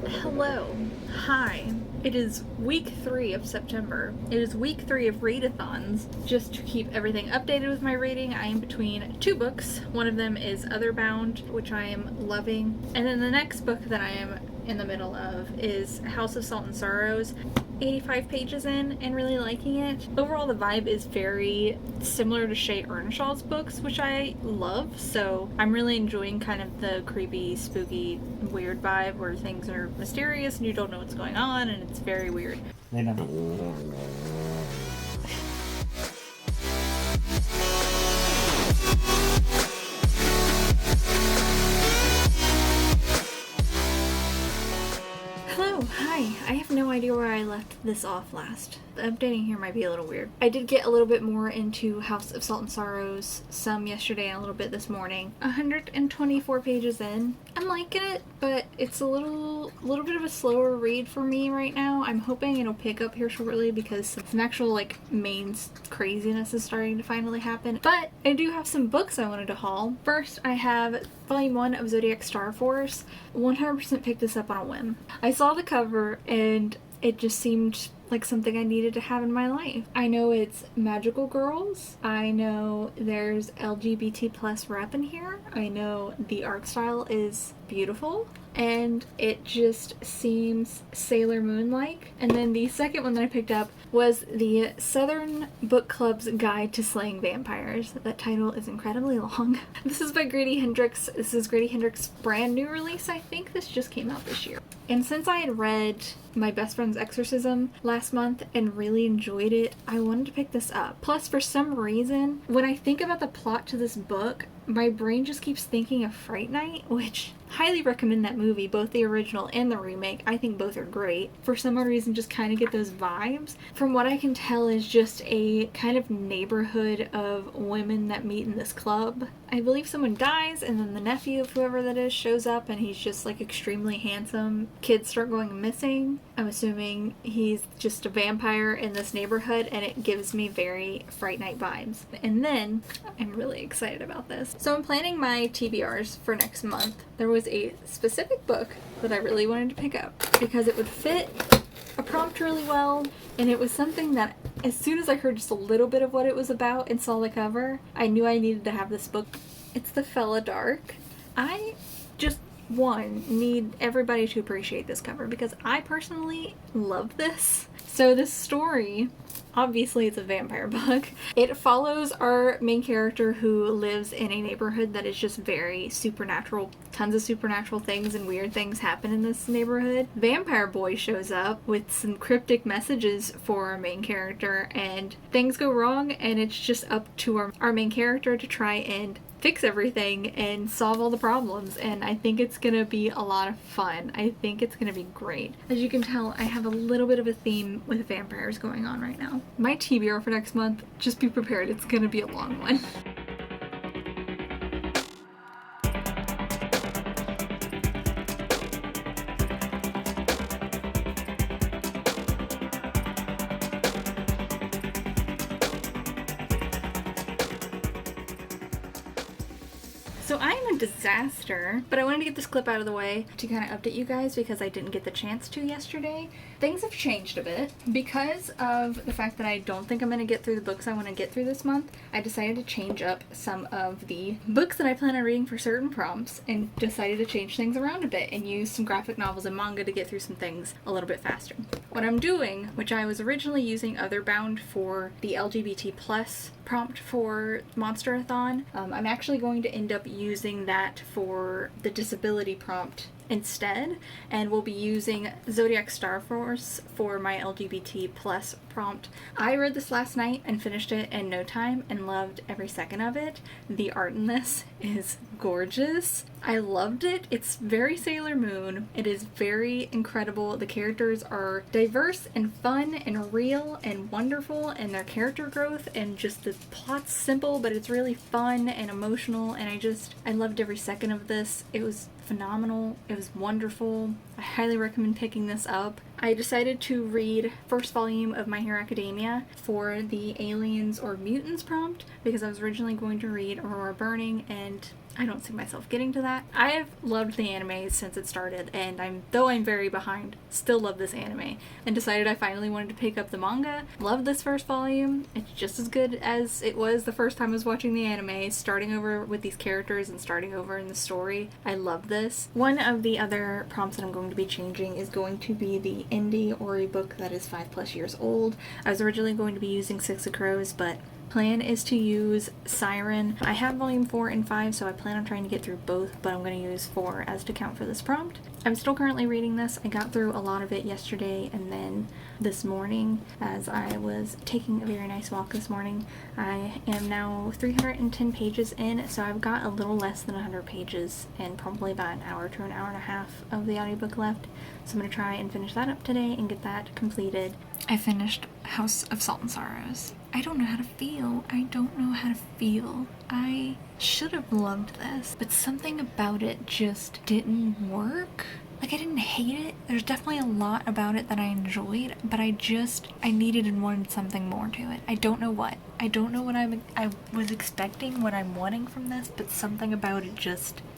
Hello. Hi. It is week 3 of September. It is week 3 of readathons. Just to keep everything updated with my reading, I am between 2 books. One of them is Otherbound, which I am loving. And then the next book that I am in the middle of is House of Salt and Sorrows. 85 pages in and really liking it. Overall, the vibe is very similar to Shay Earnshaw's books, which I love, so I'm really enjoying kind of the creepy, spooky, weird vibe where things are mysterious and you don't know what's going on and it's very weird. I have no idea where I left this off last. The updating here might be a little weird. I did get a little bit more into House of Salt and Sorrows, some yesterday and a little bit this morning. 124 pages in. I'm liking it, but it's a little bit of a slower read for me right now. I'm hoping it'll pick up here shortly because some actual main craziness is starting to finally happen. But I do have some books I wanted to haul. First, I have Volume 1 of Zodiac Star Force. 100% picked this up on a whim. I saw the cover and it just seemed like something I needed to have in my life. I know it's magical girls. I know there's LGBT plus rep in here. I know the art style is beautiful. And it just seems Sailor Moon-like. And then the second one that I picked up was the Southern Book Club's Guide to Slaying Vampires. That title is incredibly long. This is by Grady Hendrix. This is Grady Hendrix's brand new release. I think this just came out this year. And since I had read My Best Friend's Exorcism last month and really enjoyed it, I wanted to pick this up. Plus, for some reason, when I think about the plot to this book, my brain just keeps thinking of Fright Night, which highly recommend that movie, both the original and the remake. I think both are great. For some odd reason, just kind of get those vibes. From what I can tell is just a kind of neighborhood of women that meet in this club. I believe someone dies and then the nephew of whoever that is shows up and he's just extremely handsome. Kids start going missing. I'm assuming he's just a vampire in this neighborhood and it gives me very Fright Night vibes. And then I'm really excited about this. So I'm planning my TBRs for next month. There was a specific book that I really wanted to pick up because it would fit a prompt really well, and it was something that as soon as I heard just a little bit of what it was about and saw the cover, I knew I needed to have this book. It's The Fella Dark. I just need everybody to appreciate this cover because I personally love this. So this story, obviously it's a vampire book. It follows our main character who lives in a neighborhood that is just very supernatural. Tons of supernatural things and weird things happen in this neighborhood. Vampire Boy shows up with some cryptic messages for our main character and things go wrong and it's just up to our main character to try and fix everything and solve all the problems, and I think it's gonna be a lot of fun. I think it's gonna be great. As you can tell, I have a little bit of a theme with vampires going on right now. My TBR for next month, just be prepared, it's gonna be a long one. So I am a disaster, but I wanted to get this clip out of the way to kind of update you guys because I didn't get the chance to yesterday. Things have changed a bit. Because of the fact that I don't think I'm going to get through the books I want to get through this month, I decided to change up some of the books that I plan on reading for certain prompts and decided to change things around a bit and use some graphic novels and manga to get through some things a little bit faster. What I'm doing, which I was originally using Otherbound for the LGBT plus prompt for Monsterathon, I'm actually going to end up using that for the disability prompt instead, and we'll be using Zodiac Star Force for my LGBT plus prompt. I read this last night and finished it in no time and loved every second of it. The art in this is gorgeous. I loved it. It's very Sailor Moon. It is very incredible. The characters are diverse and fun and real and wonderful, and their character growth and just the plot's simple, but it's really fun and emotional, and I loved every second of this. It was phenomenal. It was wonderful. I highly recommend picking this up. I decided to read first volume of My Hero Academia for the aliens or mutants prompt because I was originally going to read Aurora Burning, and I don't see myself getting to that. I have loved the anime since it started, and though I'm very behind, still love this anime, and decided I finally wanted to pick up the manga. Love this first volume. It's just as good as it was the first time I was watching the anime, starting over with these characters and starting over in the story. I love this. One of the other prompts that I'm going to be changing is going to be the indie or a book that is 5+ years old. I was originally going to be using Six of Crows, but plan is to use Siren. I have volume 4 and 5, so I plan on trying to get through both, but I'm going to use 4 as to count for this prompt. I'm still currently reading this. I got through a lot of it yesterday and then this morning as I was taking a very nice walk this morning. I am now 310 pages in, so I've got a little less than 100 pages and probably about an hour to an hour and a half of the audiobook left. So I'm going to try and finish that up today and get that completed. I finished House of Salt and Sorrows. I don't know how to feel. I don't know how to feel. I should have loved this, but something about it just didn't work. Like, I didn't hate it. There's definitely a lot about it that I enjoyed, but I needed and wanted something more to it. I don't know what. I don't know what I was expecting, what I'm wanting from this, but something about it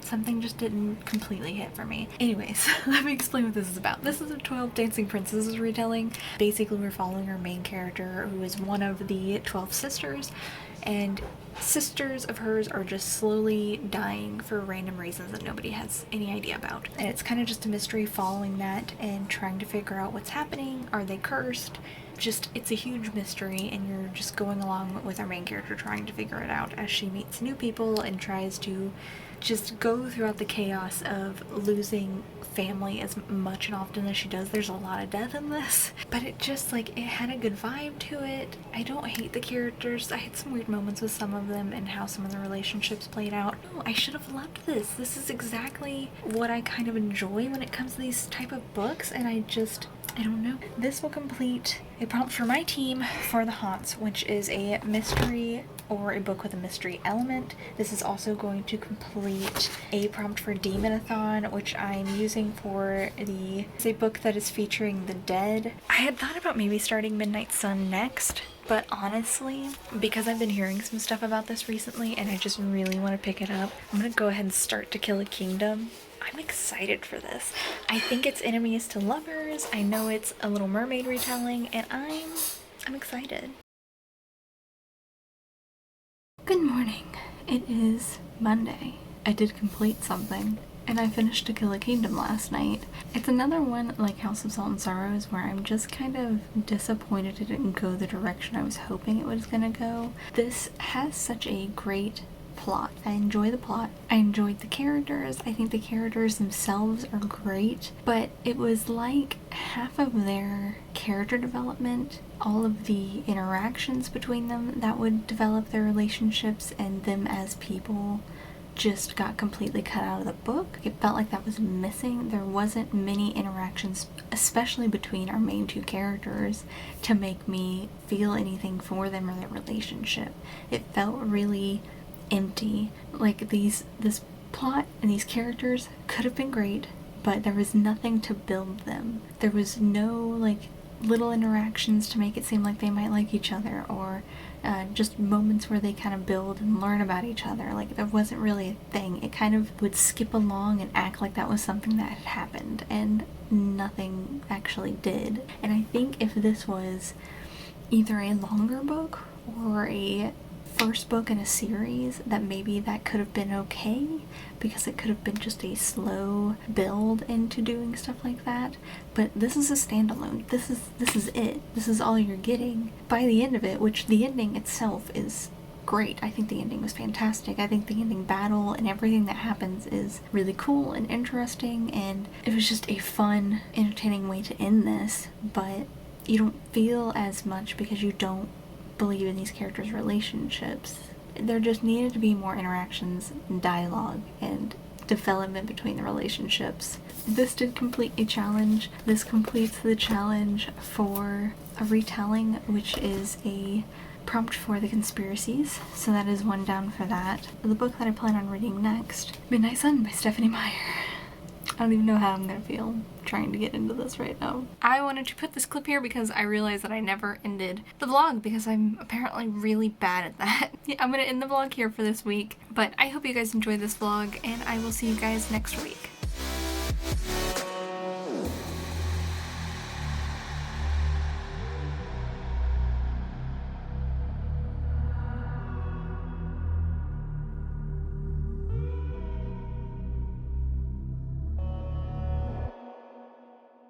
something just didn't completely hit for me. Anyways, let me explain what this is about. This is a 12 Dancing Princesses retelling. Basically, we're following our main character, who is one of the 12 sisters, and sisters of hers are just slowly dying for random reasons that nobody has any idea about. And it's kind of just a mystery following that and trying to figure out what's happening. Are they cursed? It's a huge mystery, and you're just going along with our main character trying to figure it out as she meets new people and tries to just go throughout the chaos of losing family as much and often as she does. There's a lot of death in this, but it just, like, it had a good vibe to it. I don't hate the characters. I had some weird moments with some of them and how some of the relationships played out. No, I should have loved this. This is exactly what I kind of enjoy when it comes to these type of books, and I don't know. This will complete a prompt for my team for The Haunts, which is a mystery or a book with a mystery element. This is also going to complete a prompt for Demonathon, which I'm using for it's a book that is featuring the dead. I had thought about maybe starting Midnight Sun next, but honestly, because I've been hearing some stuff about this recently and I just really want to pick it up, I'm gonna go ahead and start To Kill a Kingdom. I'm excited for this. I think it's enemies to lovers. I know it's a Little Mermaid retelling, and I'm excited. Good morning. It is Monday. I did complete something, and I finished To Kill a Kingdom last night. It's another one like House of Salt and Sorrows where I'm just kind of disappointed it didn't go the direction I was hoping it was gonna go. This has such a great plot. I enjoy the plot. I enjoyed the characters. I think the characters themselves are great, but it was like half of their character development, all of the interactions between them that would develop their relationships and them as people, just got completely cut out of the book. It felt like that was missing. There wasn't many interactions, especially between our main two characters, to make me feel anything for them or their relationship. It felt really empty. Like this plot and these characters could have been great, but there was nothing to build them. There was no like little interactions to make it seem like they might like each other, or just moments where they kind of build and learn about each other. Like, there wasn't really a thing. It kind of would skip along and act like that was something that had happened, and nothing actually did. And I think if this was either a longer book or a first book in a series, that maybe that could have been okay, because it could have been just a slow build into doing stuff like that. But this is a standalone. This is it. This is all you're getting by the end of it, which the ending itself is great. I think the ending was fantastic. I think the ending battle and everything that happens is really cool and interesting, and it was just a fun, entertaining way to end this, but you don't feel as much because you don't believe in these characters' relationships. There just needed to be more interactions and dialogue and development between the relationships. This did complete a challenge. This completes the challenge for a retelling, which is a prompt for the conspiracies, so that is one down for that. The book that I plan on reading next, Midnight Sun by Stephanie Meyer. I don't even know how I'm gonna feel trying to get into this right now. I wanted to put this clip here because I realized that I never ended the vlog because I'm apparently really bad at that. Yeah, I'm gonna end the vlog here for this week, but I hope you guys enjoyed this vlog and I will see you guys next week.